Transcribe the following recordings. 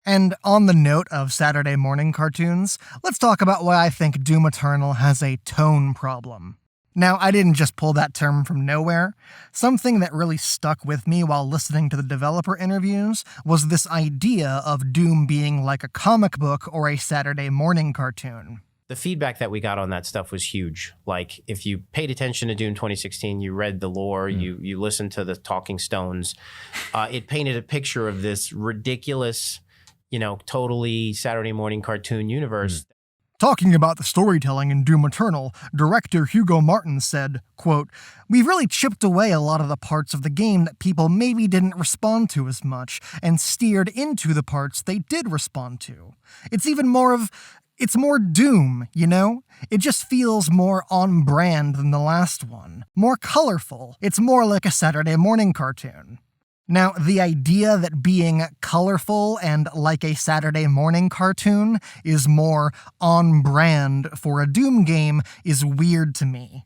And on the note of Saturday morning cartoons, let's talk about why I think Doom Eternal has a tone problem. Now, I didn't just pull that term from nowhere. Something that really stuck with me while listening to the developer interviews was this idea of Doom being like a comic book or a Saturday morning cartoon. The feedback that we got on that stuff was huge. Like, if you paid attention to Doom 2016, you read the lore, you listened to the Talking Stones, it painted a picture of this ridiculous, totally Saturday morning cartoon universe. Talking about the storytelling in Doom Eternal, director Hugo Martin said, quote, "We've really chipped away a lot of the parts of the game that people maybe didn't respond to as much, and steered into the parts they did respond to. It's more Doom, It just feels more on brand than the last one. More colorful. It's more like a Saturday morning cartoon." Now, the idea that being colorful and like a Saturday morning cartoon is more on brand for a Doom game is weird to me.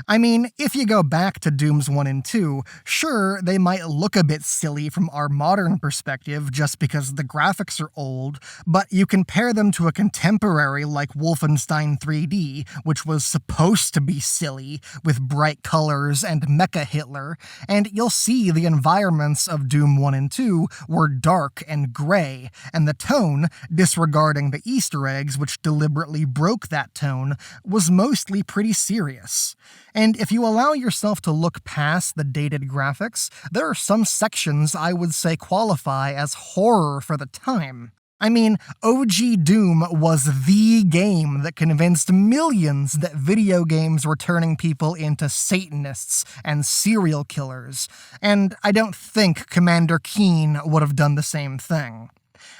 I mean, if you go back to Dooms 1 and 2, sure, they might look a bit silly from our modern perspective just because the graphics are old, but you compare them to a contemporary like Wolfenstein 3D, which was supposed to be silly, with bright colors and Mecha Hitler, and you'll see the environments of Doom 1 and 2 were dark and gray, and the tone, disregarding the Easter eggs which deliberately broke that tone, was mostly pretty serious. And if you allow yourself to look past the dated graphics, there are some sections I would say qualify as horror for the time. I mean, OG Doom was the game that convinced millions that video games were turning people into Satanists and serial killers, and I don't think Commander Keen would have done the same thing.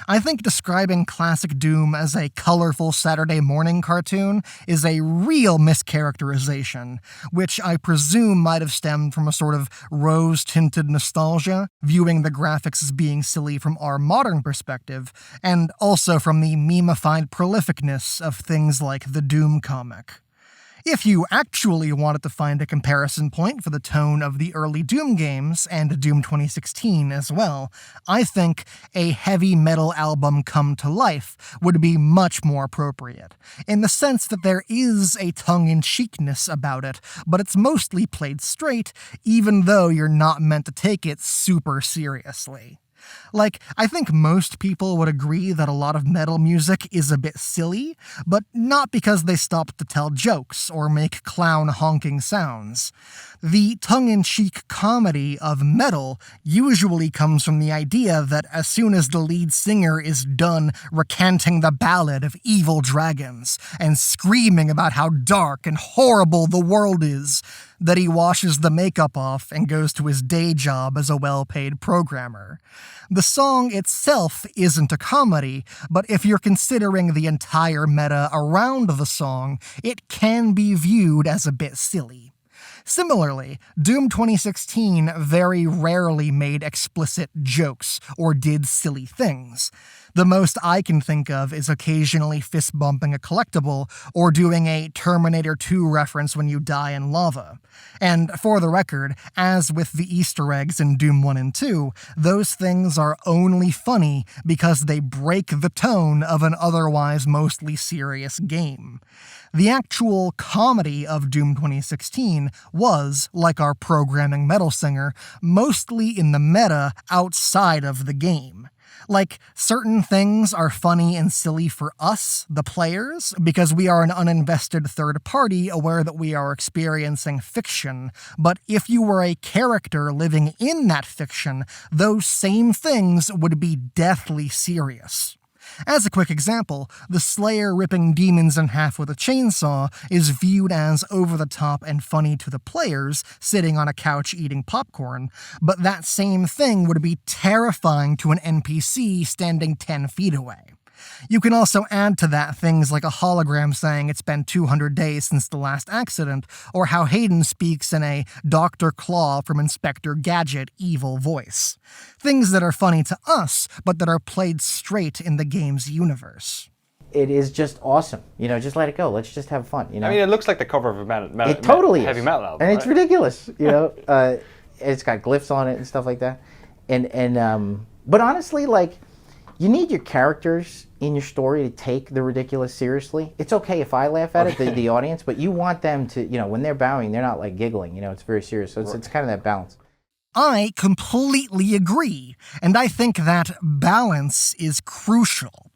I think describing classic Doom as a colorful Saturday morning cartoon is a real mischaracterization, which I presume might have stemmed from a sort of rose-tinted nostalgia, viewing the graphics as being silly from our modern perspective, and also from the memified prolificness of things like the Doom comic. If you actually wanted to find a comparison point for the tone of the early Doom games, and Doom 2016 as well, I think a heavy metal album come to life would be much more appropriate, in the sense that there is a tongue-in-cheekness about it, but it's mostly played straight, even though you're not meant to take it super seriously. Like, I think most people would agree that a lot of metal music is a bit silly, but not because they stopped to tell jokes or make clown honking sounds. The tongue-in-cheek comedy of metal usually comes from the idea that as soon as the lead singer is done recanting the ballad of evil dragons and screaming about how dark and horrible the world is, that he washes the makeup off and goes to his day job as a well-paid programmer. The song itself isn't a comedy, but if you're considering the entire meta around the song, it can be viewed as a bit silly. Similarly, Doom 2016 very rarely made explicit jokes or did silly things. The most I can think of is occasionally fist-bumping a collectible or doing a Terminator 2 reference when you die in lava. And for the record, as with the Easter eggs in Doom 1 and 2, those things are only funny because they break the tone of an otherwise mostly serious game. The actual comedy of Doom 2016 was, like our programming metal singer, mostly in the meta outside of the game. Like, certain things are funny and silly for us, the players, because we are an uninvested third party aware that we are experiencing fiction, but if you were a character living in that fiction, those same things would be deathly serious. As a quick example, the Slayer ripping demons in half with a chainsaw is viewed as over-the-top and funny to the players sitting on a couch eating popcorn, but that same thing would be terrifying to an NPC standing 10 feet away. You can also add to that things like a hologram saying it's been 200 days since the last accident, or how Hayden speaks in a Dr. Claw from Inspector Gadget evil voice. Things that are funny to us, but that are played straight in the game's universe. It is just awesome. Just let it go. Let's just have fun. I mean, it looks like the cover of a it totally heavy metal album. And it's ridiculous. It's got glyphs on it and stuff like that. But honestly, like, You need your characters in your story to take the ridiculous seriously. It's okay if I laugh at it, the audience, but you want them to, when they're bowing, they're not like giggling, it's very serious. So it's kind of that balance. I completely agree, and I think that balance is crucial.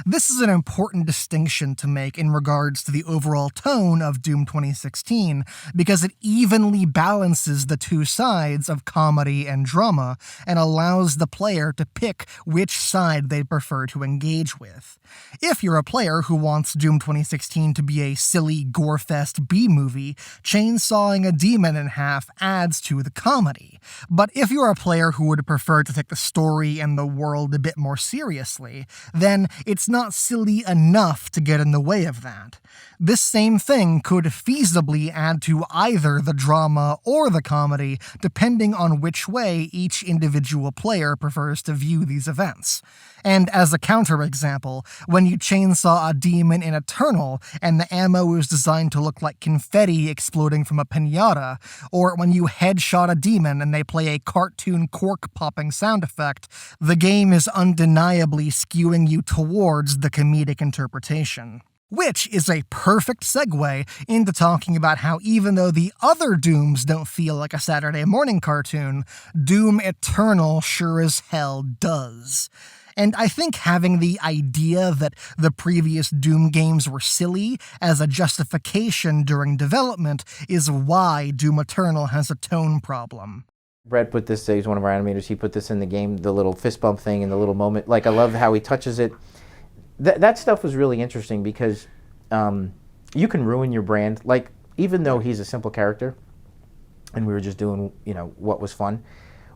This is an important distinction to make in regards to the overall tone of Doom 2016, because it evenly balances the two sides of comedy and drama, and allows the player to pick which side they prefer to engage with. If you're a player who wants Doom 2016 to be a silly gore-fest B-movie, chainsawing a demon in half adds to the comedy. But if you're a player who would prefer to take the story and the world a bit more seriously, then it's not silly enough to get in the way of that. This same thing could feasibly add to either the drama or the comedy, depending on which way each individual player prefers to view these events. And as a counterexample, when you chainsaw a demon in Eternal and the ammo is designed to look like confetti exploding from a piñata, or when you headshot a demon and they play a cartoon cork-popping sound effect, the game is undeniably skewing you towards the comedic interpretation. Which is a perfect segue into talking about how even though the other Dooms don't feel like a Saturday morning cartoon, Doom Eternal sure as hell does. And I think having the idea that the previous Doom games were silly as a justification during development is why Doom Eternal has a tone problem. Brett put this, he's one of our animators, he put this in the game, the little fist bump thing and the little moment. Like, I love how he touches it. That stuff was really interesting because you can ruin your brand. Like, even though he's a simple character and we were just doing, what was fun,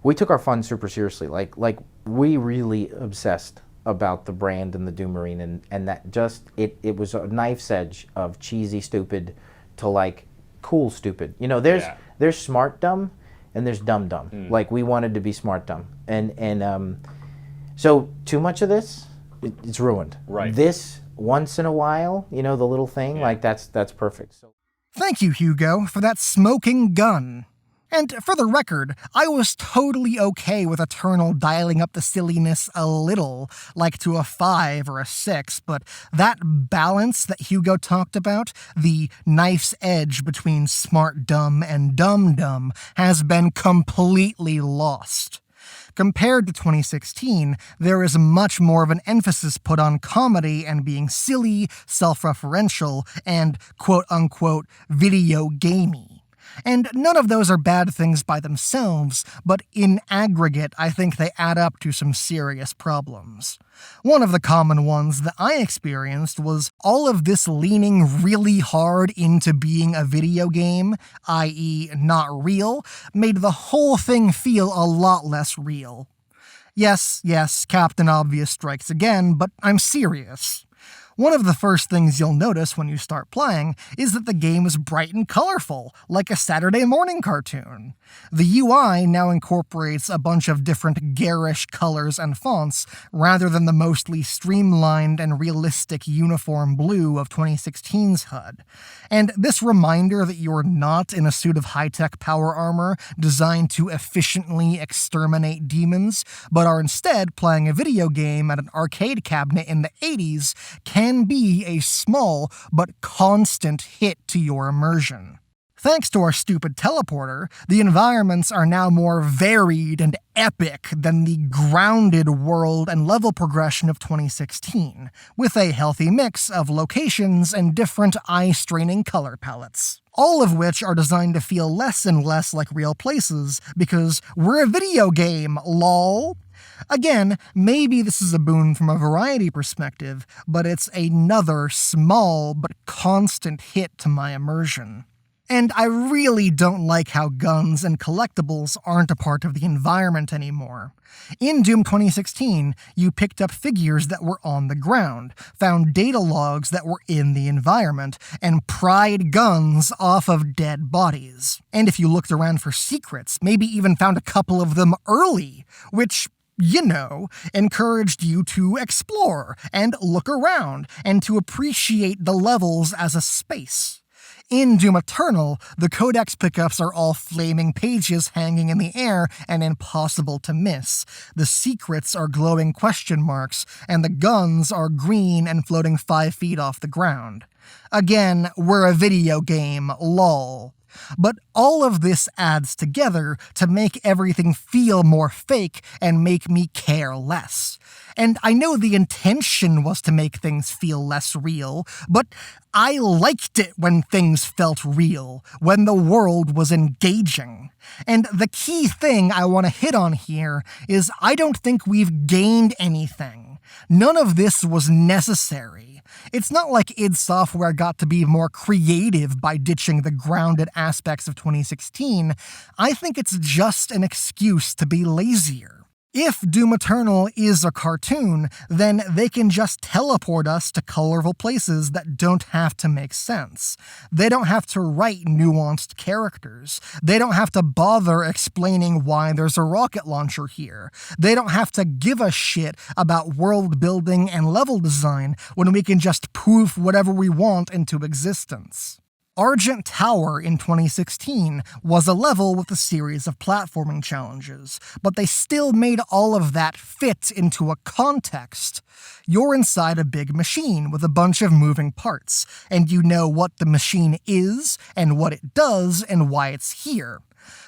we took our fun super seriously. Like we really obsessed about the brand and the Doom Marine, and that just, it was a knife's edge of cheesy stupid to like cool stupid. There's smart dumb and there's dumb dumb. Like, we wanted to be smart dumb. And so too much of this, it's ruined. Right. This, once in a while, the little thing, like that's perfect. So. Thank you, Hugo, for that smoking gun. And for the record, I was totally okay with Eternal dialing up the silliness a little, like to a 5 or a 6, but that balance that Hugo talked about, the knife's edge between smart dumb and dumb dumb, has been completely lost. Compared to 2016, there is much more of an emphasis put on comedy and being silly, self-referential, and quote-unquote video gamey. And none of those are bad things by themselves, but in aggregate, I think they add up to some serious problems. One of the common ones that I experienced was all of this leaning really hard into being a video game, i.e. not real, made the whole thing feel a lot less real. Yes, Captain Obvious strikes again, but I'm serious. One of the first things you'll notice when you start playing is that the game is bright and colorful, like a Saturday morning cartoon. The UI now incorporates a bunch of different garish colors and fonts, rather than the mostly streamlined and realistic uniform blue of 2016's HUD. And this reminder that you're not in a suit of high-tech power armor designed to efficiently exterminate demons, but are instead playing a video game at an arcade cabinet in the 80s can be a small but constant hit to your immersion. Thanks to our stupid teleporter, the environments are now more varied and epic than the grounded world and level progression of 2016, with a healthy mix of locations and different eye-straining color palettes. All of which are designed to feel less and less like real places, because we're a video game, lol. Again, maybe this is a boon from a variety perspective, but it's another small but constant hit to my immersion. And I really don't like how guns and collectibles aren't a part of the environment anymore. In Doom 2016, you picked up figures that were on the ground, found data logs that were in the environment, and pried guns off of dead bodies. And if you looked around for secrets, maybe even found a couple of them early, which, encouraged you to explore and look around and to appreciate the levels as a space. In Doom Eternal, the codex pickups are all flaming pages hanging in the air and impossible to miss. The secrets are glowing question marks, and the guns are green and floating 5 feet off the ground. Again, we're a video game, lol. But all of this adds together to make everything feel more fake and make me care less. And I know the intention was to make things feel less real, but I liked it when things felt real, when the world was engaging. And the key thing I want to hit on here is I don't think we've gained anything. None of this was necessary. It's not like id Software got to be more creative by ditching the grounded aspects of 2016. I think it's just an excuse to be lazier. If Doom Eternal is a cartoon, then they can just teleport us to colorful places that don't have to make sense. They don't have to write nuanced characters. They don't have to bother explaining why there's a rocket launcher here. They don't have to give a shit about world building and level design when we can just poof whatever we want into existence. Argent Tower in 2016 was a level with a series of platforming challenges, but they still made all of that fit into a context. You're inside a big machine with a bunch of moving parts, and you know what the machine is, and what it does, and why it's here.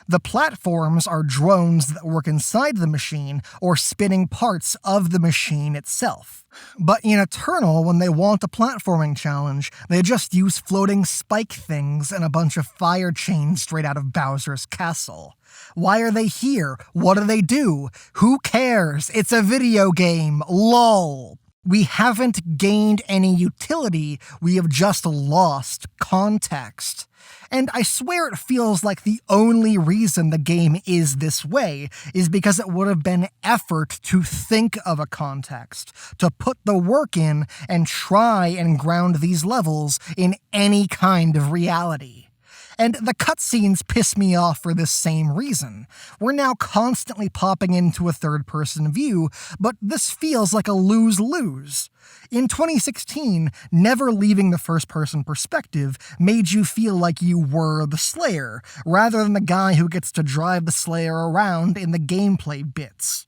The platforms are drones that work inside the machine or spinning parts of the machine itself. But in Eternal, when they want a platforming challenge, they just use floating spike things and a bunch of fire chains straight out of Bowser's castle. Why are they here? What do they do? Who cares? It's a video game. LOL. We haven't gained any utility, we have just lost context. And I swear it feels like the only reason the game is this way is because it would have been effort to think of a context, to put the work in and try and ground these levels in any kind of reality. And the cutscenes piss me off for this same reason. We're now constantly popping into a third-person view, but this feels like a lose-lose. In 2016, never leaving the first-person perspective made you feel like you were the Slayer, rather than the guy who gets to drive the Slayer around in the gameplay bits.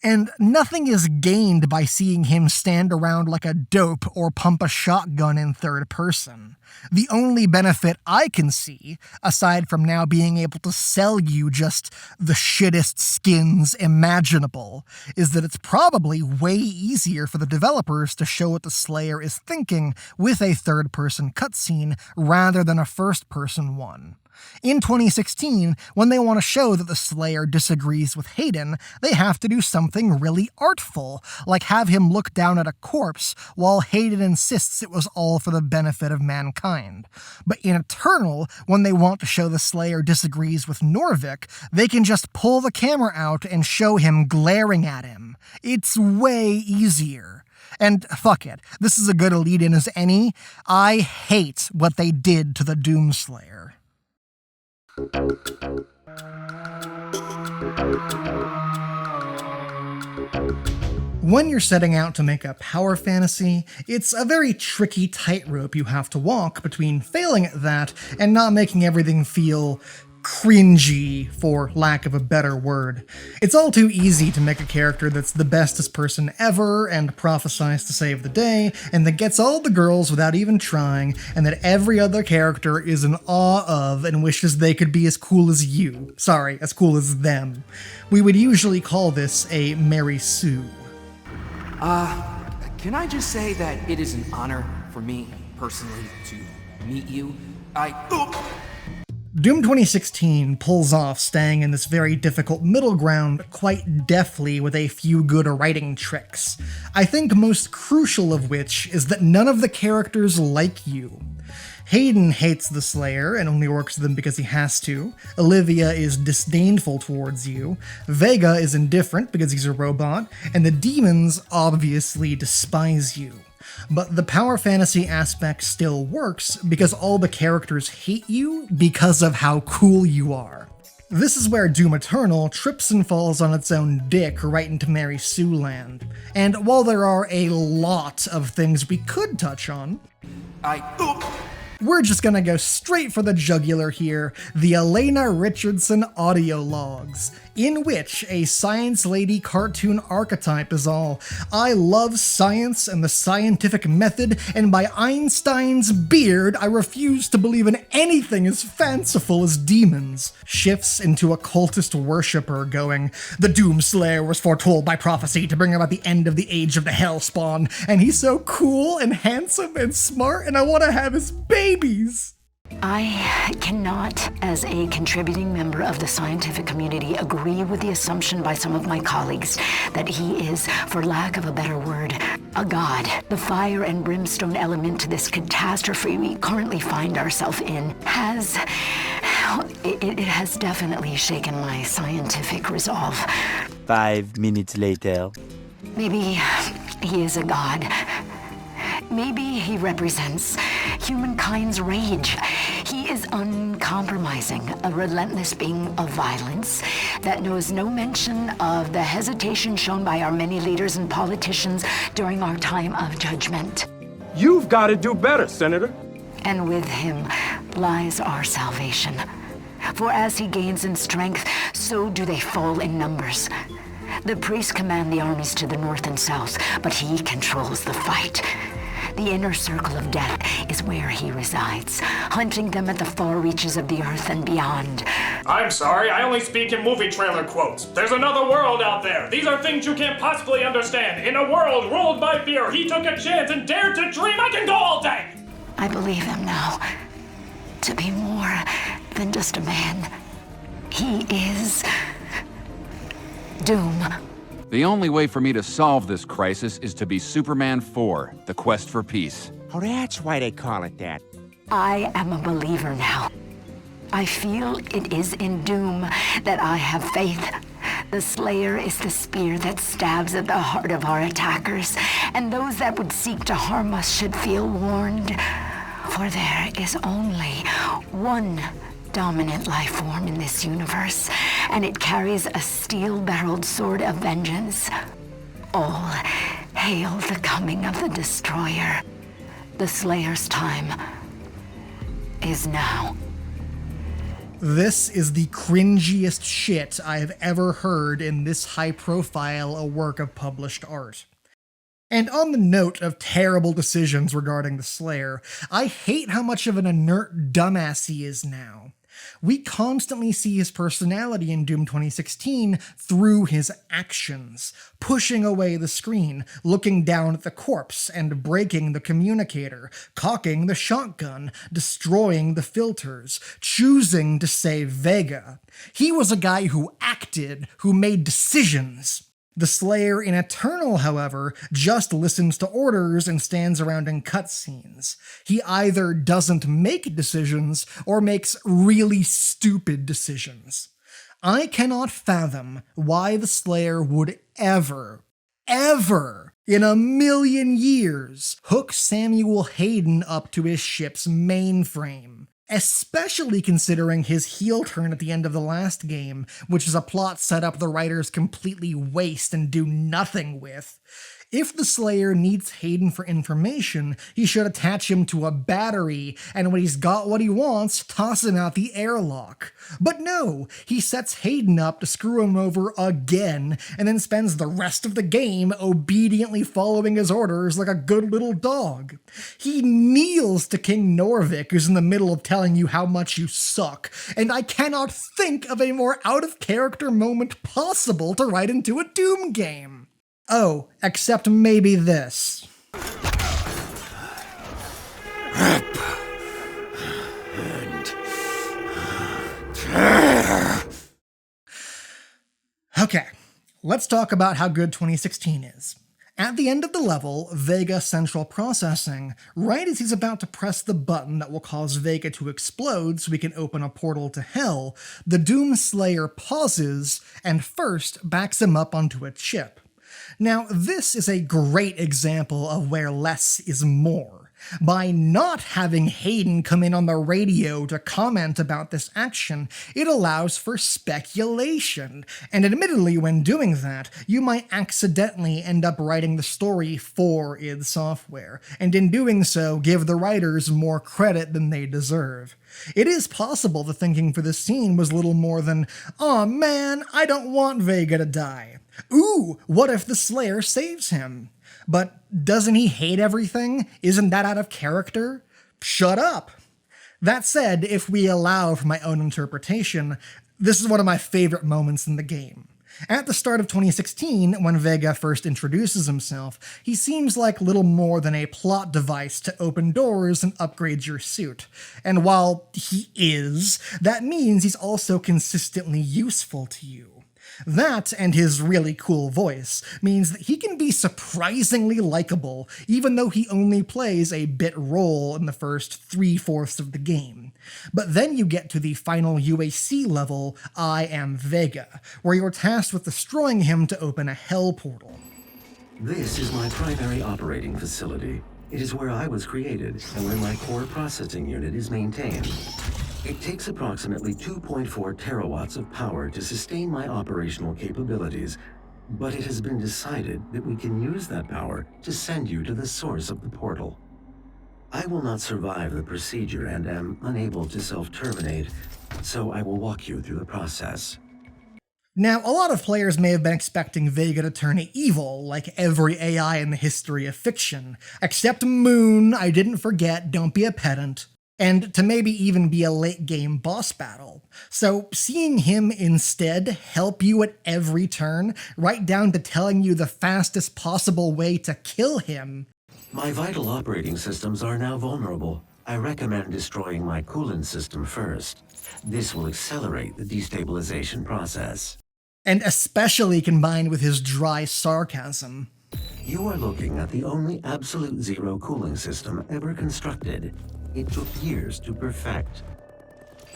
And nothing is gained by seeing him stand around like a dope or pump a shotgun in third person. The only benefit I can see, aside from now being able to sell you just the shittest skins imaginable, is that it's probably way easier for the developers to show what the Slayer is thinking with a third-person cutscene rather than a first-person one. In 2016, when they want to show that the Slayer disagrees with Hayden, they have to do something really artful, like have him look down at a corpse while Hayden insists it was all for the benefit of mankind. But in Eternal, when they want to show the Slayer disagrees with Norvik, they can just pull the camera out and show him glaring at him. It's way easier. And fuck it, this is a good lead-in as any. I hate what they did to the Doomslayer. When you're setting out to make a power fantasy, it's a very tricky tightrope you have to walk between failing at that and not making everything feel cringy, for lack of a better word. It's all too easy to make a character that's the bestest person ever and prophesies to save the day, and that gets all the girls without even trying, and that every other character is in awe of and wishes they could be as cool as you. Sorry, as cool as them. We would usually call this a Mary Sue. Can I just say that it is an honor for me, personally, to meet you? Doom 2016 pulls off staying in this very difficult middle ground quite deftly with a few good writing tricks. I think most crucial of which is that none of the characters like you. Hayden hates the Slayer and only works with them because he has to. Olivia is disdainful towards you. Vega is indifferent because he's a robot. And the demons obviously despise you. But the power fantasy aspect still works because all the characters hate you because of how cool you are. This is where Doom Eternal trips and falls on its own dick right into Mary Sue land. And while there are a lot of things we could touch on, We're just gonna go straight for the jugular here, the Elena Richardson audio logs, in which a science lady cartoon archetype is all, "I love science and the scientific method, and by Einstein's beard, I refuse to believe in anything as fanciful as demons," shifts into a cultist worshipper going, "The Doomslayer was foretold by prophecy to bring about the end of the age of the Hellspawn, and he's so cool and handsome and smart, and I want to have his babies." I cannot, as a contributing member of the scientific community, agree with the assumption by some of my colleagues that he is, for lack of a better word, a god. The fire and brimstone element to this catastrophe we currently find ourselves in has definitely shaken my scientific resolve. 5 minutes later. Maybe he is a god. Maybe he represents humankind's rage. He is uncompromising, a relentless being of violence that knows no mention of the hesitation shown by our many leaders and politicians during our time of judgment. You've got to do better, Senator. And with him lies our salvation. For as he gains in strength, so do they fall in numbers. The priests command the armies to the north and south, but he controls the fight. The inner circle of death is where he resides, hunting them at the far reaches of the earth and beyond. I'm sorry, I only speak in movie trailer quotes. There's another world out there. These are things you can't possibly understand. In a world ruled by fear, he took a chance and dared to dream. I can go all day! I believe him now to be more than just a man. He is Doom. The only way for me to solve this crisis is to be Superman 4, The Quest for Peace. Oh, that's why they call it that. I am a believer now. I feel it is in Doom that I have faith. The Slayer is the spear that stabs at the heart of our attackers, and those that would seek to harm us should feel warned. For there is only one dominant life form in this universe, and it carries a steel-barreled sword of vengeance. All hail the coming of the Destroyer. The Slayer's time is now. This is the cringiest shit I have ever heard in this high-profile a work of published art. And on the note of terrible decisions regarding the Slayer, I hate how much of an inert dumbass he is now. We constantly see his personality in Doom 2016 through his actions, pushing away the screen, looking down at the corpse and breaking the communicator, cocking the shotgun, destroying the filters, choosing to save Vega. He was a guy who acted, who made decisions. The Slayer in Eternal, however, just listens to orders and stands around in cutscenes. He either doesn't make decisions or makes really stupid decisions. I cannot fathom why the Slayer would ever, in a million years, hook Samuel Hayden up to his ship's mainframe. Especially considering his heel turn at the end of the last game, which is a plot setup the writers completely waste and do nothing with. If the Slayer needs Hayden for information, he should attach him to a battery, and when he's got what he wants, toss him out the airlock. But no, he sets Hayden up to screw him over again, and then spends the rest of the game obediently following his orders like a good little dog. He kneels to King Norvik, who's in the middle of telling you how much you suck, and I cannot think of a more out-of-character moment possible to write into a Doom game. Oh, except maybe this. Okay, let's talk about how good 2016 is. At the end of the level, Vega Central Processing, right as he's about to press the button that will cause Vega to explode so we can open a portal to hell, the Doom Slayer pauses and first backs him up onto a chip. Now, this is a great example of where less is more. By not having Hayden come in on the radio to comment about this action, it allows for speculation, and admittedly when doing that, you might accidentally end up writing the story for id Software, and in doing so, give the writers more credit than they deserve. It is possible the thinking for this scene was little more than, "Aw man, I don't want Vega to die. Ooh, what if the Slayer saves him? But doesn't he hate everything? Isn't that out of character? Shut up." That said, if we allow for my own interpretation, this is one of my favorite moments in the game. At the start of 2016, when Vega first introduces himself, he seems like little more than a plot device to open doors and upgrade your suit. And while he is, that means he's also consistently useful to you. That, and his really cool voice, means that he can be surprisingly likable, even though he only plays a bit role in the first 3/4 of the game. But then you get to the final UAC level, I Am Vega, where you're tasked with destroying him to open a hell portal. This is my primary operating facility. It is where I was created, and where my core processing unit is maintained. It takes approximately 2.4 terawatts of power to sustain my operational capabilities, but it has been decided that we can use that power to send you to the source of the portal. I will not survive the procedure and am unable to self-terminate, so I will walk you through the process. Now, a lot of players may have been expecting Vega to turn evil, like every AI in the history of fiction. Except Moon, I didn't forget, don't be a pedant. And to maybe even be a late-game boss battle. So seeing him instead help you at every turn, right down to telling you the fastest possible way to kill him. My vital operating systems are now vulnerable. I recommend destroying my coolant system first. This will accelerate the destabilization process. And especially combined with his dry sarcasm. You are looking at the only absolute zero cooling system ever constructed. It took years to perfect.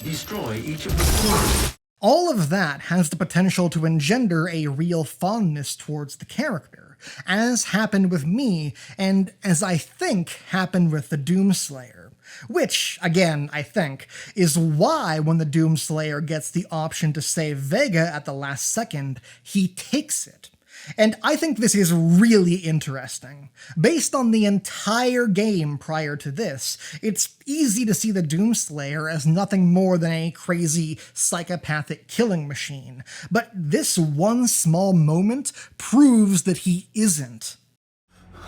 Destroy each of the cores. All of that has the potential to engender a real fondness towards the character, as happened with me, and as I think happened with the Doomslayer. Which, again, I think, is why when the Doomslayer gets the option to save Vega at the last second, he takes it. And I think this is really interesting. Based on the entire game prior to this, it's easy to see the Doomslayer as nothing more than a crazy, psychopathic killing machine. But this one small moment proves that he isn't.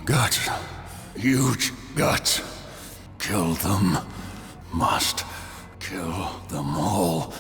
Guts. Huge guts. Kill them. Must kill them all.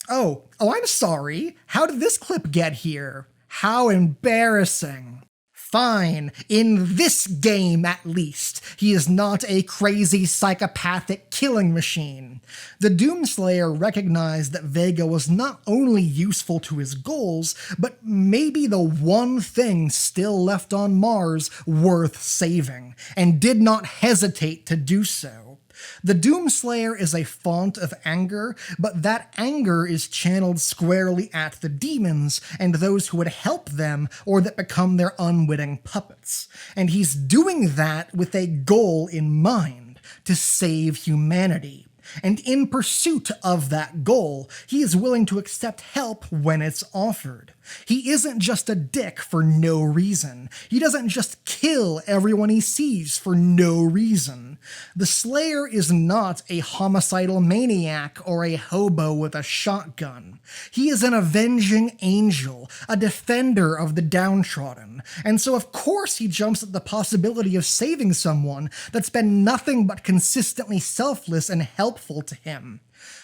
Oh, I'm sorry. How did this clip get here? How embarrassing. Fine, in this game at least, he is not a crazy psychopathic killing machine. The Doomslayer recognized that Vega was not only useful to his goals, but maybe the one thing still left on Mars worth saving, and did not hesitate to do so. The Doomslayer is a font of anger, but that anger is channeled squarely at the demons and those who would help them or that become their unwitting puppets. And he's doing that with a goal in mind, to save humanity. And in pursuit of that goal, he is willing to accept help when it's offered. He isn't just a dick for no reason. He doesn't just kill everyone he sees for no reason. The Slayer is not a homicidal maniac or a hobo with a shotgun. He is an avenging angel, a defender of the downtrodden, and so of course he jumps at the possibility of saving someone that's been nothing but consistently selfless and helpful to him.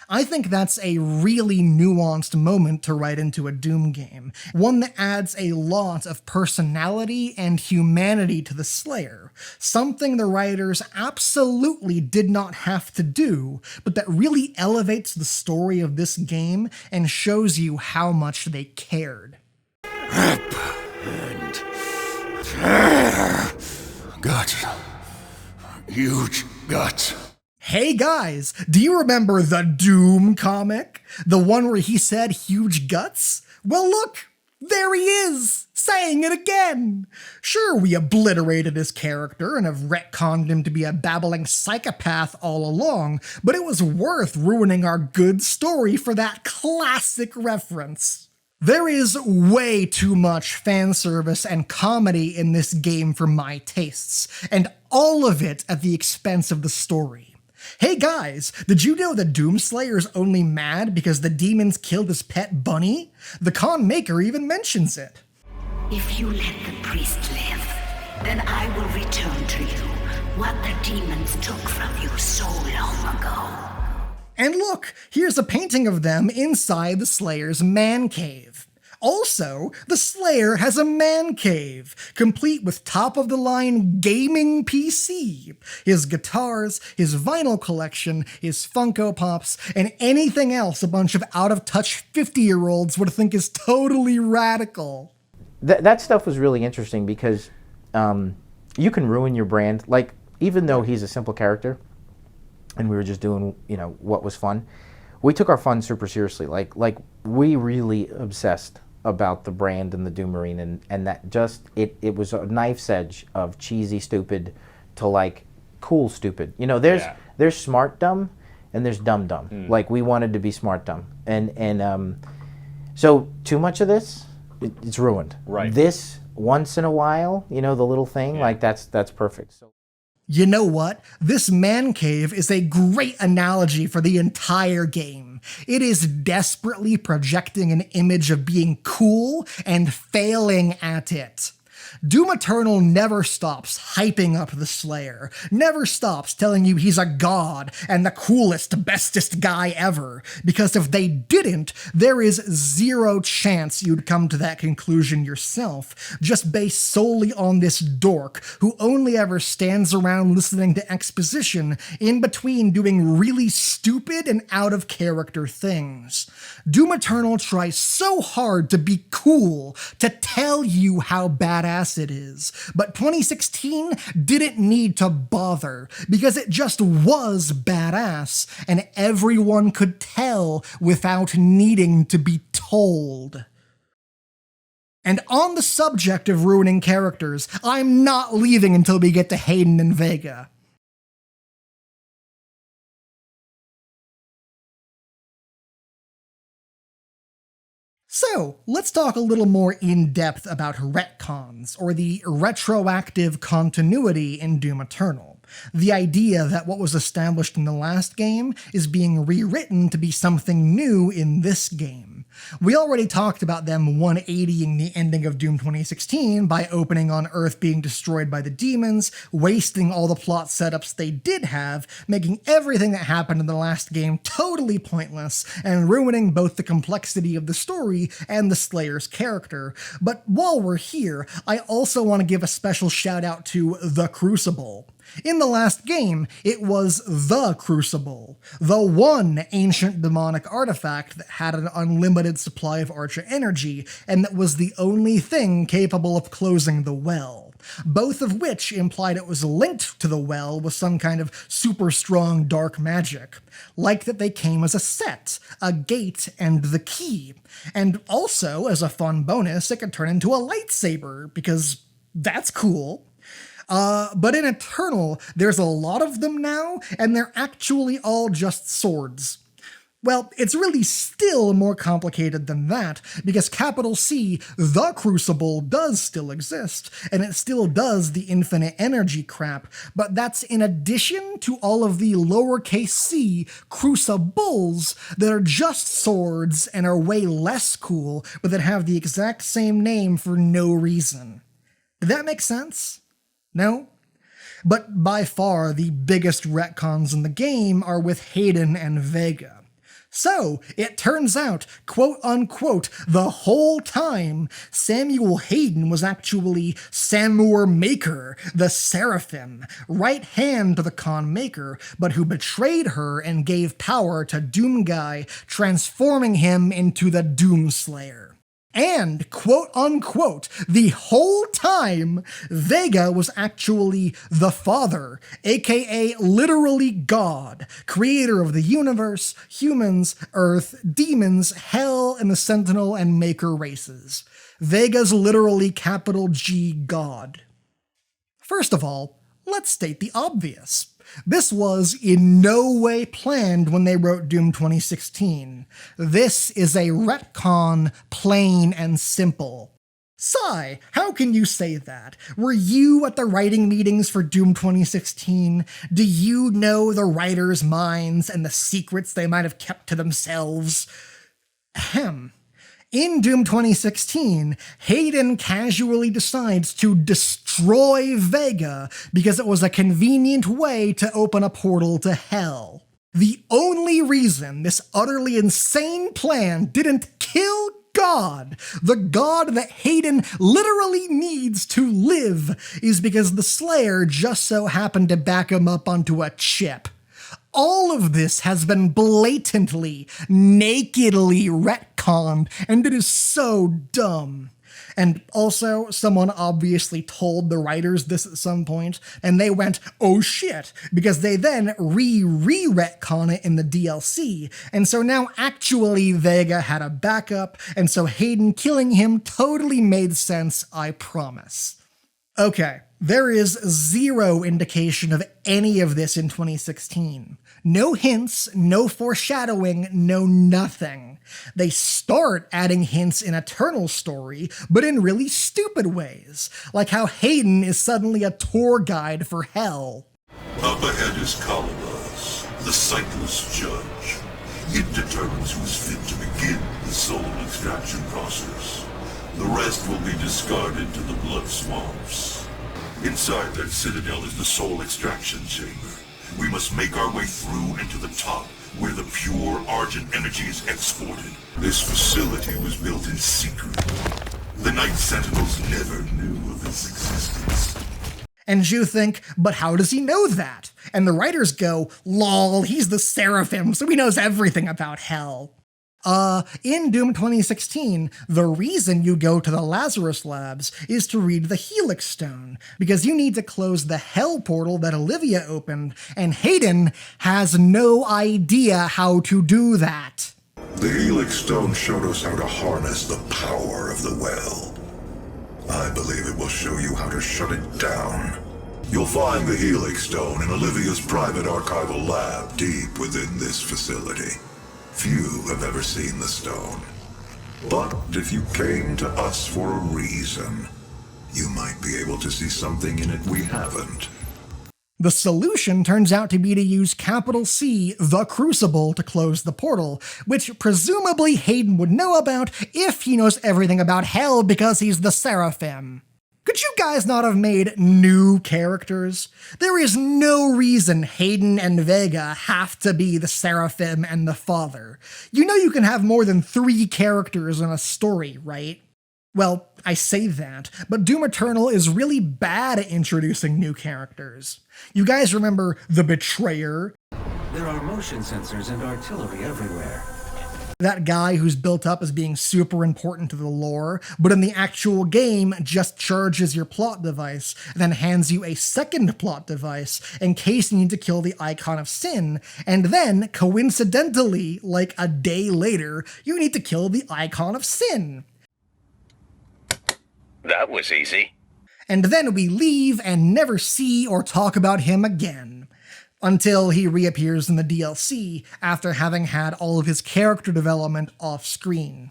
I think that's a really nuanced moment to write into a Doom game, one that adds a lot of personality and humanity to the Slayer, something the writers absolutely did not have to do, but that really elevates the story of this game and shows you how much they cared. Rip and tear. Guts. Huge guts. Hey guys, do you remember the Doom comic? The one where he said huge guts? Well look, There he is, saying it again. Sure, we obliterated his character and have retconned him to be a babbling psychopath all along, but it was worth ruining our good story for that classic reference. There is way too much fan service and comedy in this game for my tastes, and all of it at the expense of the story. Hey guys, did you know the Doomslayer's only mad because the demons killed his pet bunny? The con maker even mentions it. If you let the priest live, then I will return to you what the demons took from you so long ago. And look, here's a painting of them inside the Slayer's man cave. Also, the Slayer has a man cave, complete with top-of-the-line gaming PC, his guitars, his vinyl collection, his Funko Pops, and anything else a bunch of out-of-touch 50-year-olds would think is totally radical. That stuff was really interesting because you can ruin your brand. Like, even though he's a simple character, and we were just doing, what was fun, we took our fun super seriously. Like we really obsessed about the brand and the Doom Marine, and that just, it was a knife's edge of cheesy stupid to like cool stupid. There's smart dumb and there's dumb dumb. Like, we wanted to be smart dumb. And so too much of this, it's ruined. Right. This, once in a while, the little thing, like that's perfect. So. You know what? This man cave is a great analogy for the entire game. It is desperately projecting an image of being cool and failing at it. Doom Eternal never stops hyping up the Slayer, never stops telling you he's a god and the coolest, bestest guy ever, because if they didn't, there is zero chance you'd come to that conclusion yourself, just based solely on this dork who only ever stands around listening to exposition in between doing really stupid and out-of-character things. Doom Eternal tries so hard to be cool, to tell you how badass it is, but 2016 didn't need to bother because it just was badass and everyone could tell without needing to be told. And on the subject of ruining characters, I'm not leaving until we get to Hayden and Vega. So, let's talk a little more in depth about retcons, or the retroactive continuity in Doom Eternal. The idea that what was established in the last game is being rewritten to be something new in this game. We already talked about them 180ing the ending of Doom 2016 by opening on Earth being destroyed by the demons, wasting all the plot setups they did have, making everything that happened in the last game totally pointless, and ruining both the complexity of the story and the Slayer's character. But while we're here, I also want to give a special shout out to The Crucible. In the last game, it was the Crucible, the one ancient demonic artifact that had an unlimited supply of Archer energy, and that was the only thing capable of closing the well. Both of which implied it was linked to the well with some kind of super strong dark magic. Like that they came as a set, a gate and the key. And also, as a fun bonus, it could turn into a lightsaber, because that's cool. But in Eternal, there's a lot of them now, and they're actually all just swords. Well, it's really still more complicated than that, because capital C, the Crucible, does still exist, and it still does the infinite energy crap, but that's in addition to all of the lowercase c Crucibles that are just swords and are way less cool, but that have the exact same name for no reason. Did that make sense? No? But by far, the biggest retcons in the game are with Hayden and Vega. So, it turns out, quote-unquote, the whole time, Samuel Hayden was actually Samur Maker, the Seraphim, right hand to the Con Maker, but who betrayed her and gave power to Doom Guy, transforming him into the Doom Slayer. And, quote unquote, the whole time, Vega was actually the Father, aka literally God, creator of the universe, humans, Earth, demons, Hell, and the Sentinel and Maker races. Vega's literally capital G God. First of all, let's state the obvious. This was in no way planned when they wrote Doom 2016. This is a retcon, plain and simple. Sigh, how can you say that? Were you at the writing meetings for Doom 2016? Do you know the writers' minds and the secrets they might have kept to themselves? Ahem. In Doom 2016, Hayden casually decides to destroy Vega because it was a convenient way to open a portal to Hell. The only reason this utterly insane plan didn't kill God, the God that Hayden literally needs to live, is because the Slayer just so happened to back him up onto a chip. All of this has been blatantly, nakedly retconned, and it is so dumb. And also, someone obviously told the writers this at some point, and they went, oh shit, because they then re-retcon it in the DLC, and so now actually Vega had a backup, and so Hayden killing him totally made sense, I promise. Okay, there is zero indication of any of this in 2016. No hints, no foreshadowing, no nothing. They start adding hints in Eternal's story, but in really stupid ways, like how Hayden is suddenly a tour guide for Hell. Up ahead is Kaladas, the sightless judge. It determines who's fit to begin the soul extraction process. The rest will be discarded to the blood swamps. Inside that citadel is the soul extraction chamber. We must make our way through and to the top, where the pure Argent energy is exported. This facility was built in secret. The Night Sentinels never knew of its existence. And you think, but how does he know that? And the writers go, lol, he's the Seraphim, so he knows everything about Hell. In Doom 2016, the reason you go to the Lazarus Labs is to read the Helix Stone, because you need to close the Hell portal that Olivia opened, and Hayden has no idea how to do that. The Helix Stone showed us how to harness the power of the well. I believe it will show you how to shut it down. You'll find the Helix Stone in Olivia's private archival lab deep within this facility. Few have ever seen the stone. But if you came to us for a reason, you might be able to see something in it we haven't. The solution turns out to be to use capital C, the Crucible, to close the portal, which presumably Hayden would know about if he knows everything about Hell because he's the Seraphim. Could you guys not have made new characters? There is no reason Hayden and Vega have to be the Seraphim and the Father. You know you can have more than 3 characters in a story, right? Well, I say that, but Doom Eternal is really bad at introducing new characters. You guys remember the Betrayer? There are motion sensors and artillery everywhere. That guy who's built up as being super important to the lore, but in the actual game just charges your plot device, then hands you a second plot device in case you need to kill the Icon of Sin, and then, coincidentally, like a day later, you need to kill the Icon of Sin. That was easy. And then we leave and never see or talk about him again. Until he reappears in the DLC after having had all of his character development off-screen.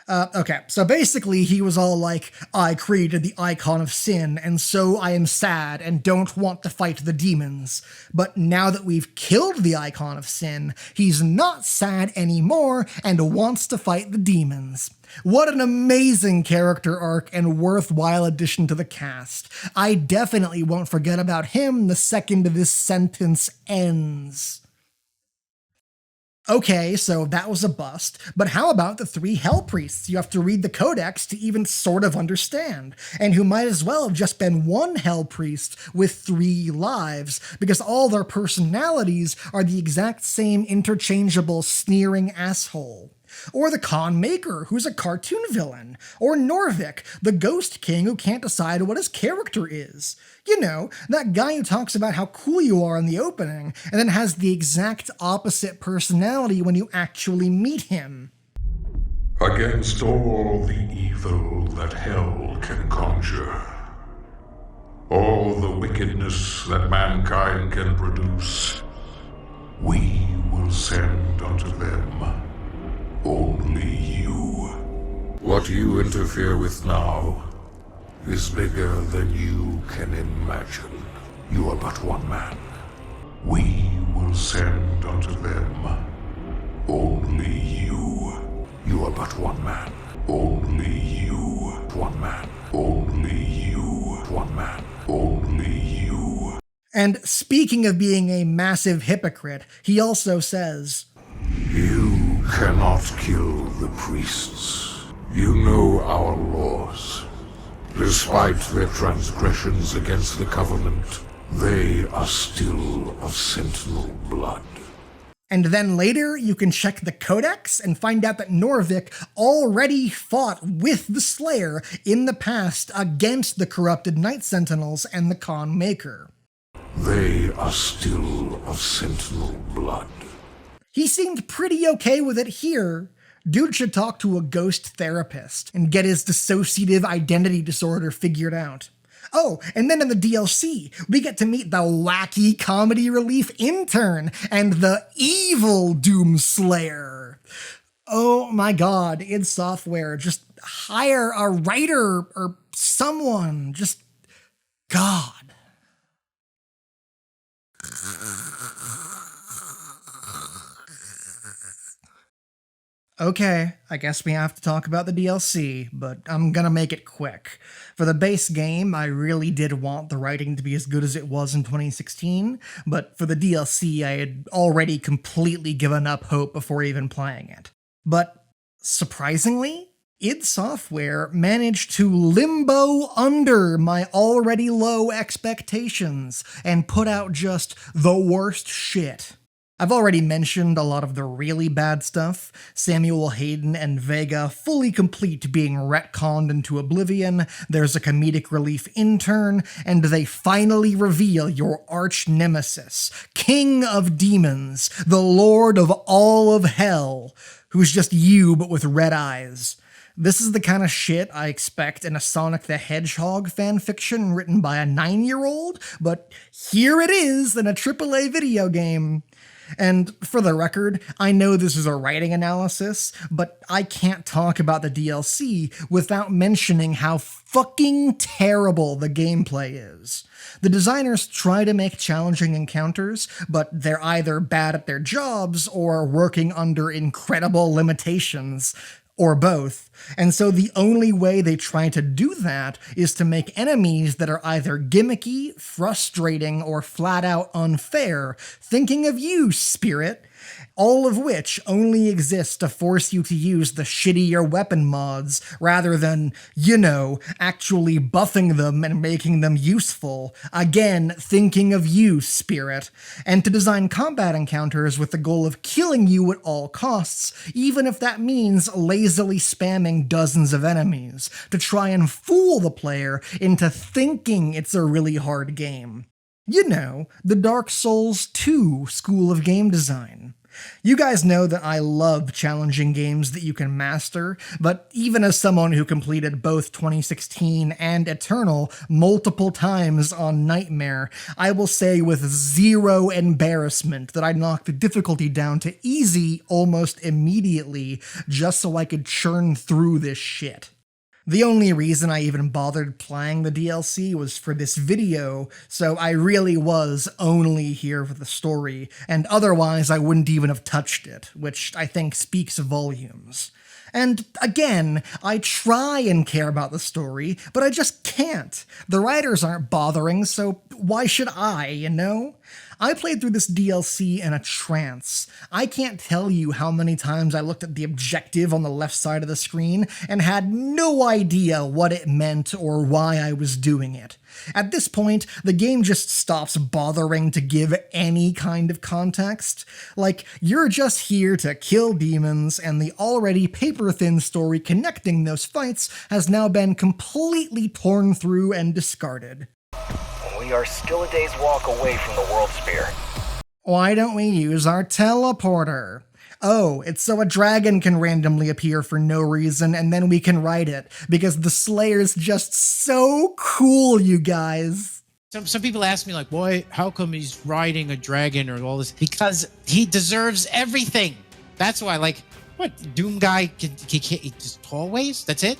Okay, so basically he was all like, I created the Icon of Sin, and so I am sad and don't want to fight the demons. But now that we've killed the Icon of Sin, he's not sad anymore and wants to fight the demons. What an amazing character arc and worthwhile addition to the cast. I definitely won't forget about him the second this sentence ends. Okay, so that was a bust, but how about the 3 Hell Priests you have to read the Codex to even sort of understand, and who might as well have just been 1 Hell Priest with 3 lives, because all their personalities are the exact same interchangeable sneering asshole. Or the Khan Maker, who's a cartoon villain. Or Norvik, the Ghost King who can't decide what his character is. You know, that guy who talks about how cool you are in the opening, and then has the exact opposite personality when you actually meet him. Against all the evil that hell can conjure, all the wickedness that mankind can produce, we will send unto them only you. What you interfere with now is bigger than you can imagine. You are but one man. We will send unto them only you. You are but one man. Only you. One man. Only you. One man. Only you. And speaking of being a massive hypocrite, he also says, You cannot kill the priests. You know our laws. Despite their transgressions against the Covenant, they are still of Sentinel blood. And then later, you can check the Codex and find out that Norvik already fought with the Slayer in the past against the corrupted Night Sentinels and the Khan Maker. They are still of Sentinel blood. He seemed pretty okay with it here. Dude should talk to a ghost therapist and get his dissociative identity disorder figured out. Oh, and then in the DLC, we get to meet the wacky comedy relief intern and the evil Doomslayer. Oh my god, id Software, just hire a writer or someone, just God. Okay, I guess we have to talk about the DLC, but I'm gonna make it quick. For the base game, I really did want the writing to be as good as it was in 2016, but for the DLC, I had already completely given up hope before even playing it. But, surprisingly, id Software managed to limbo under my already low expectations and put out just the worst shit. I've already mentioned a lot of the really bad stuff, Samuel Hayden and Vega fully complete being retconned into oblivion, there's a comedic relief intern, and they finally reveal your arch nemesis, King of Demons, the Lord of all of Hell, who's just you but with red eyes. This is the kind of shit I expect in a Sonic the Hedgehog fanfiction written by a 9-year-old, but here it is in a AAA video game. And for the record, I know this is a writing analysis, but I can't talk about the DLC without mentioning how fucking terrible the gameplay is. The designers try to make challenging encounters, but they're either bad at their jobs or working under incredible limitations, or both. And so the only way they try to do that is to make enemies that are either gimmicky, frustrating, or flat out unfair, thinking of you, Spirit, all of which only exist to force you to use the shittier weapon mods rather than, you know, actually buffing them and making them useful. Again, thinking of you, Spirit. And to design combat encounters with the goal of killing you at all costs, even if that means lazily spamming dozens of enemies, to try and fool the player into thinking it's a really hard game. You know, the Dark Souls 2 school of game design. You guys know that I love challenging games that you can master, but even as someone who completed both 2016 and Eternal multiple times on Nightmare, I will say with zero embarrassment that I knocked the difficulty down to easy almost immediately just so I could churn through this shit. The only reason I even bothered playing the DLC was for this video, so I really was only here for the story, and otherwise I wouldn't even have touched it, which I think speaks volumes. And again, I try and care about the story, but I just can't. The writers aren't bothering, so why should I, you know? I played through this DLC in a trance. I can't tell you how many times I looked at the objective on the left side of the screen and had no idea what it meant or why I was doing it. At this point, the game just stops bothering to give any kind of context. Like, you're just here to kill demons, and the already paper-thin story connecting those fights has now been completely torn through and discarded. We are still a day's walk away from the World Spear. Why don't we use our teleporter? Oh, it's so a dragon can randomly appear for no reason and then we can ride it, because the Slayer's just so cool, you guys. Some people ask me, like, why, how come he's riding a dragon or all this? Because he deserves everything. That's why, like, what, Doom guy can just hallways? That's it?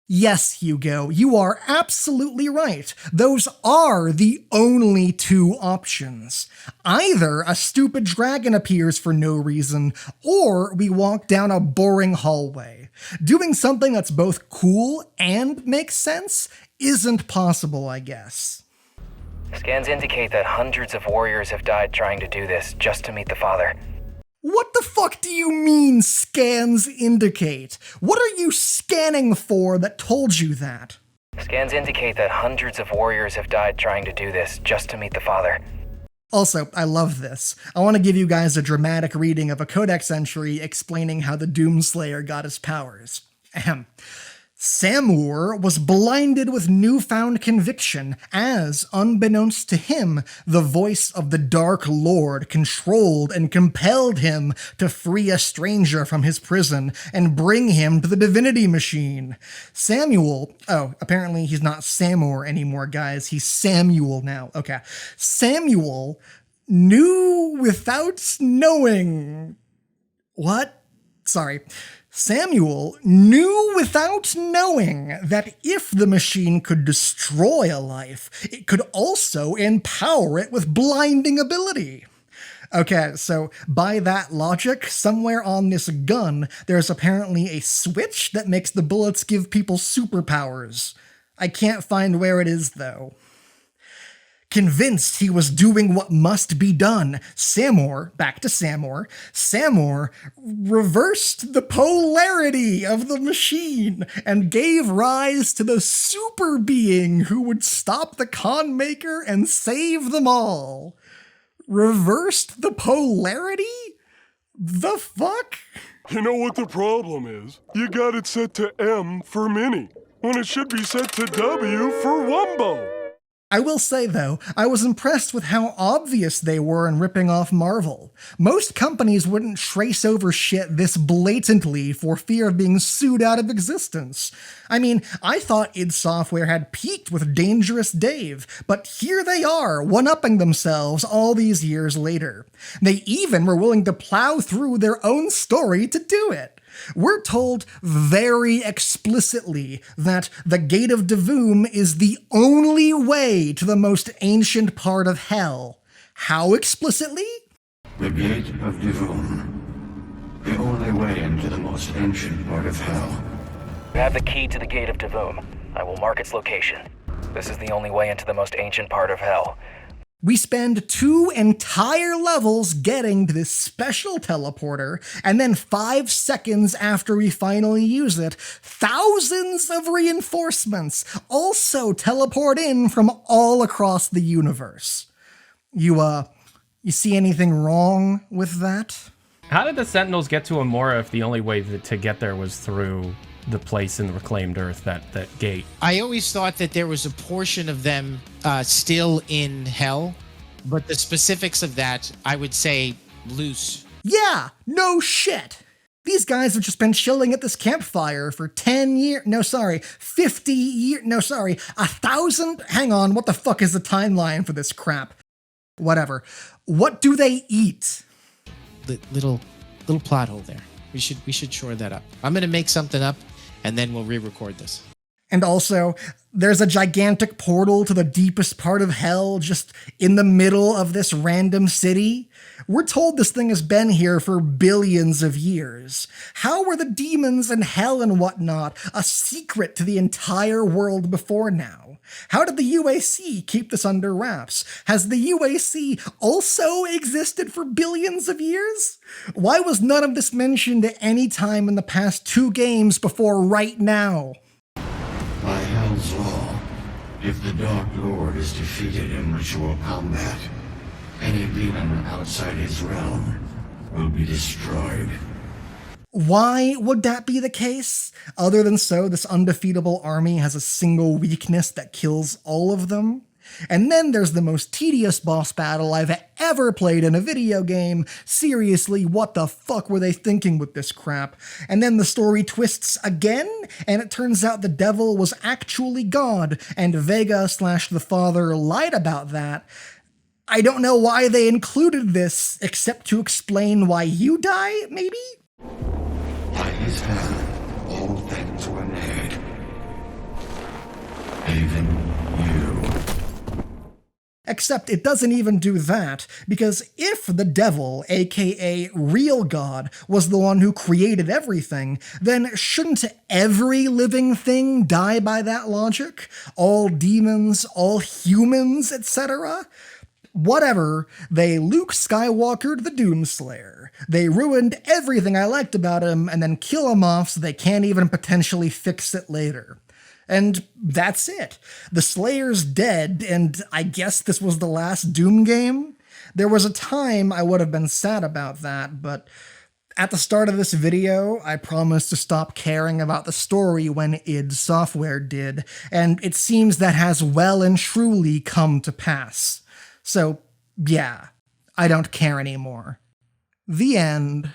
Yes, Hugo, you are absolutely right. Those are the only two options. Either a stupid dragon appears for no reason, or we walk down a boring hallway. Doing something that's both cool and makes sense isn't possible, I guess. Scans indicate that hundreds of warriors have died trying to do this just to meet the Father. What the fuck do you mean, scans indicate? What are you scanning for that told you that? Scans indicate that hundreds of warriors have died trying to do this just to meet the Father. Also, I love this. I want to give you guys a dramatic reading of a codex entry explaining how the Doomslayer got his powers. Ahem. Samur was blinded with newfound conviction as, unbeknownst to him, the voice of the Dark Lord controlled and compelled him to free a stranger from his prison and bring him to the divinity machine. Samuel, oh, apparently he's not Samur anymore, guys. He's Samuel now. Okay. Samuel knew without knowing. What? Sorry. Samuel knew without knowing that if the machine could destroy a life, it could also empower it with blinding ability. Okay, so by that logic, somewhere on this gun, there's apparently a switch that makes the bullets give people superpowers. I can't find where it is, though. Convinced he was doing what must be done, Samur, back to Samur, Samur reversed the polarity of the machine and gave rise to the super being who would stop the con maker and save them all. Reversed the polarity? The fuck? You know what the problem is? You got it set to M for mini, when it should be set to W for Wumbo. I will say, though, I was impressed with how obvious they were in ripping off Marvel. Most companies wouldn't trace over shit this blatantly for fear of being sued out of existence. I mean, I thought id Software had peaked with Dangerous Dave, but here they are, one-upping themselves all these years later. They even were willing to plow through their own story to do it. We're told very explicitly that the Gate of Devum is the only way to the most ancient part of Hell. How explicitly? The Gate of Devum. The only way into the most ancient part of Hell. I have the key to the Gate of Devum. I will mark its location. This is the only way into the most ancient part of Hell. We spend 2 entire levels getting to this special teleporter, and then 5 seconds after we finally use it, thousands of reinforcements also teleport in from all across the universe. You see anything wrong with that? How did the Sentinels get to Amora if the only way to get there was through the place in the Reclaimed Earth, that gate? I always thought that there was a portion of them still in Hell, but the specifics of that, I would say, loose. Yeah, no shit. These guys have just been chilling at this campfire for 50 years, 1,000? Hang on, what the fuck is the timeline for this crap? Whatever. What do they eat? Little plot hole there. We should shore that up. I'm gonna make something up, and then we'll re-record this. And also, There's a gigantic portal to the deepest part of hell just in the middle of this random city. We're told this thing has been here for billions of years. How were the demons and hell and whatnot a secret to the entire world before now? How did the UAC keep this under wraps? Has the UAC also existed for billions of years? Why was none of this mentioned at any time in the past 2 games before right now? By Hell's law, if the Dark Lord is defeated in ritual combat, any demon outside his realm will be destroyed. Why would that be the case? Other than so, this undefeatable army has a single weakness that kills all of them? And then there's the most tedious boss battle I've ever played in a video game. Seriously, what the fuck were they thinking with this crap? And then the story twists again, and it turns out the devil was actually God, and Vega / the Father lied about that. I don't know why they included this, except to explain why you die, maybe? By his hand, all things were made. Even you. Except it doesn't even do that, because if the devil, aka real God, was the one who created everything, then shouldn't every living thing die by that logic? All demons, all humans, etc.? Whatever, they Luke Skywalkered the Doomslayer. They ruined everything I liked about him and then kill him off so they can't even potentially fix it later. And that's it. The Slayer's dead, and I guess this was the last Doom game? There was a time I would have been sad about that, but at the start of this video, I promised to stop caring about the story when id Software did, and it seems that has well and truly come to pass. So, yeah, I don't care anymore. The end.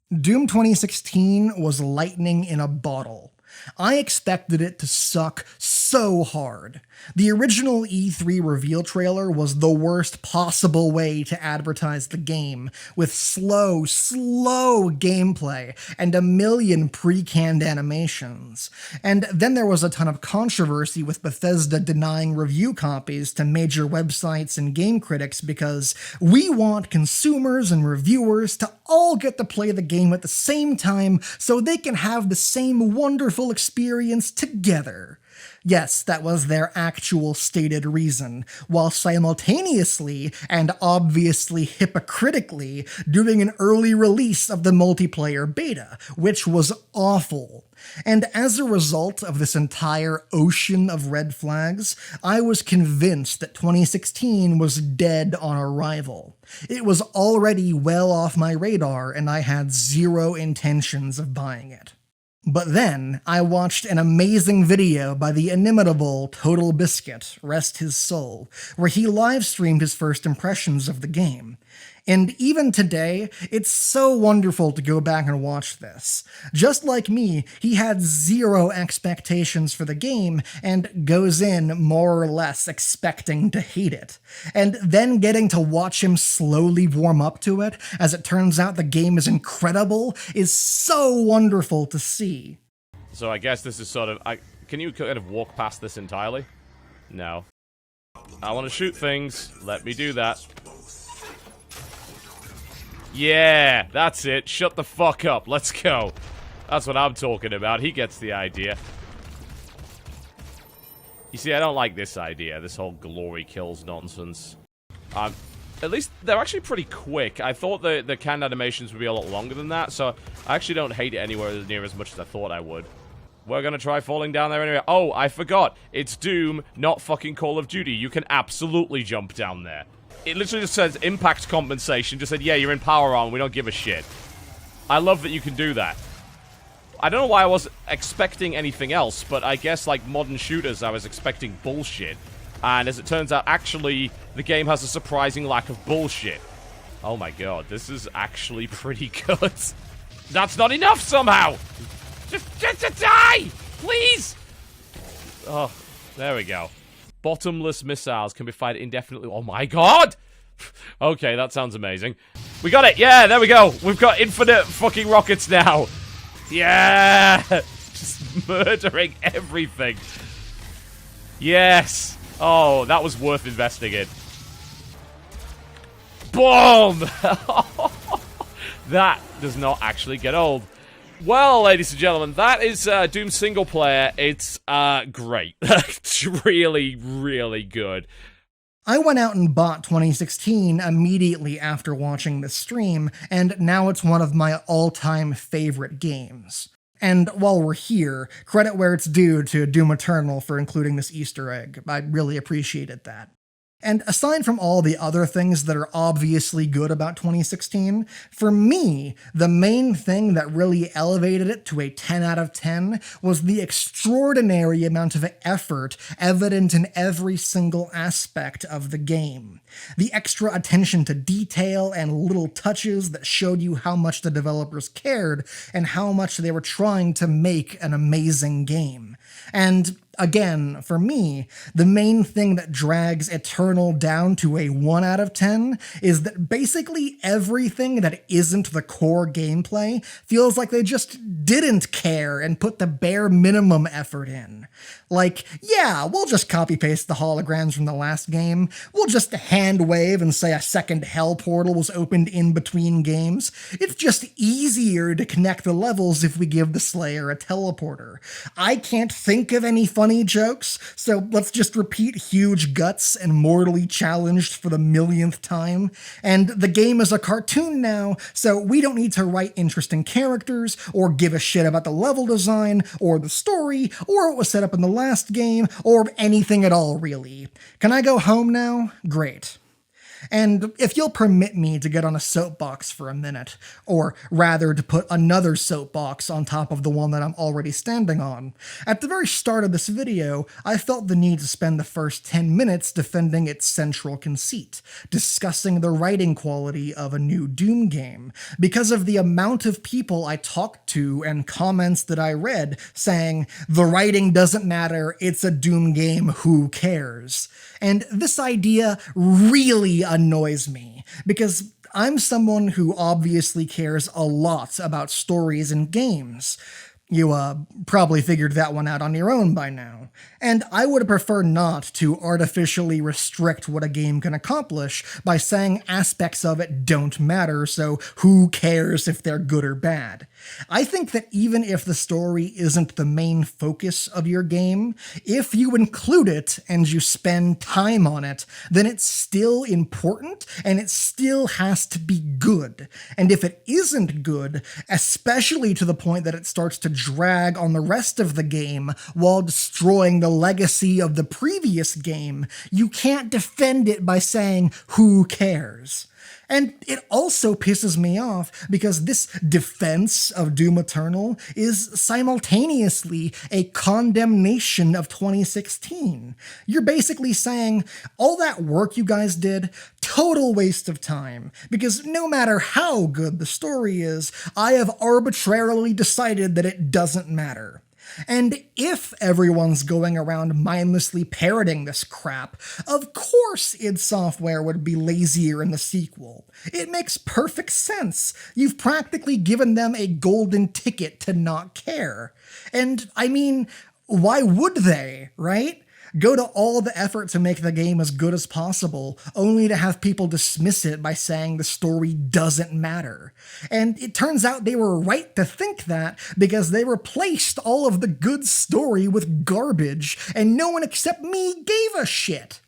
Doom 2016 was lightning in a bottle. I expected it to suck so hard. The original E3 reveal trailer was the worst possible way to advertise the game, with slow gameplay and a million pre-canned animations. And then there was a ton of controversy with Bethesda denying review copies to major websites and game critics because we want consumers and reviewers to all get to play the game at the same time so they can have the same wonderful experience together. Yes, that was their actual stated reason, while simultaneously and obviously hypocritically doing an early release of the multiplayer beta, which was awful. And as a result of this entire ocean of red flags, I was convinced that 2016 was dead on arrival. It was already well off my radar, and I had zero intentions of buying it. But then, I watched an amazing video by the inimitable Total Biscuit, rest his soul, where he live-streamed his first impressions of the game. And even today, it's so wonderful to go back and watch this. Just like me, he had zero expectations for the game and goes in more or less expecting to hate it. And then getting to watch him slowly warm up to it, as it turns out the game is incredible, is so wonderful to see. So I guess this is sort of... can you kind of walk past this entirely? No. I want to shoot things. Let me do that. Yeah, that's it. Shut the fuck up. Let's go. That's what I'm talking about. He gets the idea. You see, I don't like this idea. This whole glory kills nonsense. At least they're actually pretty quick. I thought the canned animations would be a lot longer than that, so I actually don't hate it anywhere near as much as I thought I would. We're gonna try falling down there anyway. Oh, I forgot. It's Doom, not fucking Call of Duty. You can absolutely jump down there. It literally just says impact compensation. Just said, yeah, you're in power armor. We don't give a shit. I love that you can do that. I don't know why I was expecting anything else, but I guess, like modern shooters, I was expecting bullshit. And as it turns out, actually, the game has a surprising lack of bullshit. Oh my god, this is actually pretty good. That's not enough somehow! Just die! Please! Oh, there we go. Bottomless missiles can be fired indefinitely. Oh my god! Okay, that sounds amazing. We got it! Yeah, there we go! We've got infinite fucking rockets now! Yeah! murdering everything. Yes. Oh, that was worth investing in. Boom! That does not actually get old. Well, ladies and gentlemen, that is Doom single player. It's great. It's really, really good. I went out and bought 2016 immediately after watching this stream, and now it's one of my all-time favorite games. And while we're here, credit where it's due to Doom Eternal for including this Easter egg. I really appreciated that. And aside from all the other things that are obviously good about 2016, for me, the main thing that really elevated it to a 10 out of 10 was the extraordinary amount of effort evident in every single aspect of the game. The extra attention to detail and little touches that showed you how much the developers cared and how much they were trying to make an amazing game. And again, for me, the main thing that drags Eternal down to a 1 out of 10 is that basically everything that isn't the core gameplay feels like they just didn't care and put the bare minimum effort in. Like, yeah, we'll just copy-paste the holograms from the last game, we'll just hand wave and say a second hell portal was opened in between games. It's just easier to connect the levels if we give the Slayer a teleporter. I can't think of any funny jokes, so let's just repeat huge guts and mortally challenged for the millionth time. And the game is a cartoon now, so we don't need to write interesting characters, or give a shit about the level design, or the story, or what was set up in the last game, or anything at all, really. Can I go home now? Great. And if you'll permit me to get on a soapbox for a minute, or rather to put another soapbox on top of the one that I'm already standing on, at the very start of this video, I felt the need to spend the first 10 minutes defending its central conceit, discussing the writing quality of a new Doom game, because of the amount of people I talked to and comments that I read saying, the writing doesn't matter, it's a Doom game, who cares? And this idea really annoys me, because I'm someone who obviously cares a lot about stories in games. You probably figured that one out on your own by now. And I would prefer not to artificially restrict what a game can accomplish by saying aspects of it don't matter, so who cares if they're good or bad? I think that even if the story isn't the main focus of your game, if you include it and you spend time on it, then it's still important and it still has to be good. And if it isn't good, especially to the point that it starts to drag on the rest of the game while destroying the legacy of the previous game, you can't defend it by saying, who cares? And it also pisses me off because this defense of Doom Eternal is simultaneously a condemnation of 2016. You're basically saying, all that work you guys did, total waste of time, because no matter how good the story is, I have arbitrarily decided that it doesn't matter. And if everyone's going around mindlessly parroting this crap, of course id Software would be lazier in the sequel. It makes perfect sense. You've practically given them a golden ticket to not care. And, I mean, why would they, right? Go to all the effort to make the game as good as possible, only to have people dismiss it by saying the story doesn't matter. And it turns out they were right to think that, because they replaced all of the good story with garbage, and no one except me gave a shit.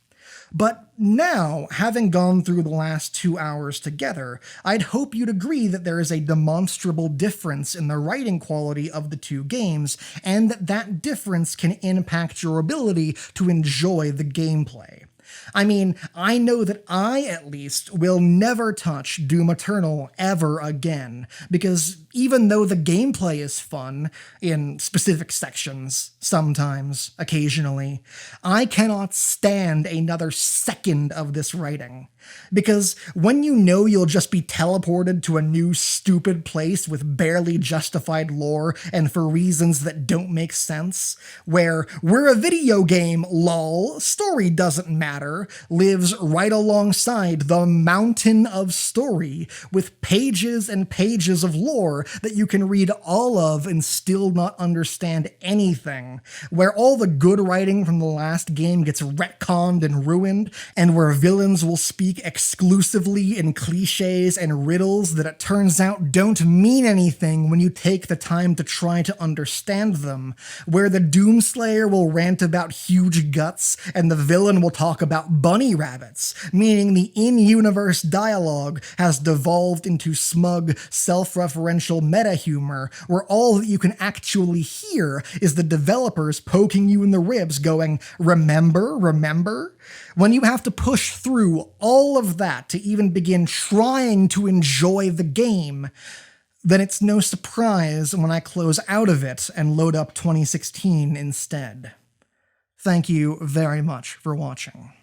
But now, having gone through the last 2 hours together, I'd hope you'd agree that there is a demonstrable difference in the writing quality of the two games, and that that difference can impact your ability to enjoy the gameplay. I mean, I know that I, at least, will never touch Doom Eternal ever again, because even though the gameplay is fun, in specific sections, sometimes, occasionally, I cannot stand another second of this writing. Because when you know you'll just be teleported to a new stupid place with barely justified lore and for reasons that don't make sense, where we're a video game, lol, story doesn't matter, matter lives right alongside the mountain of story, with pages and pages of lore that you can read all of and still not understand anything, where all the good writing from the last game gets retconned and ruined, and where villains will speak exclusively in cliches and riddles that it turns out don't mean anything when you take the time to try to understand them, where the Doomslayer will rant about huge guts and the villain will talk about bunny rabbits, meaning the in-universe dialogue has devolved into smug, self-referential meta-humor, where all that you can actually hear is the developers poking you in the ribs going, remember, remember? When you have to push through all of that to even begin trying to enjoy the game, then it's no surprise when I close out of it and load up 2016 instead. Thank you very much for watching.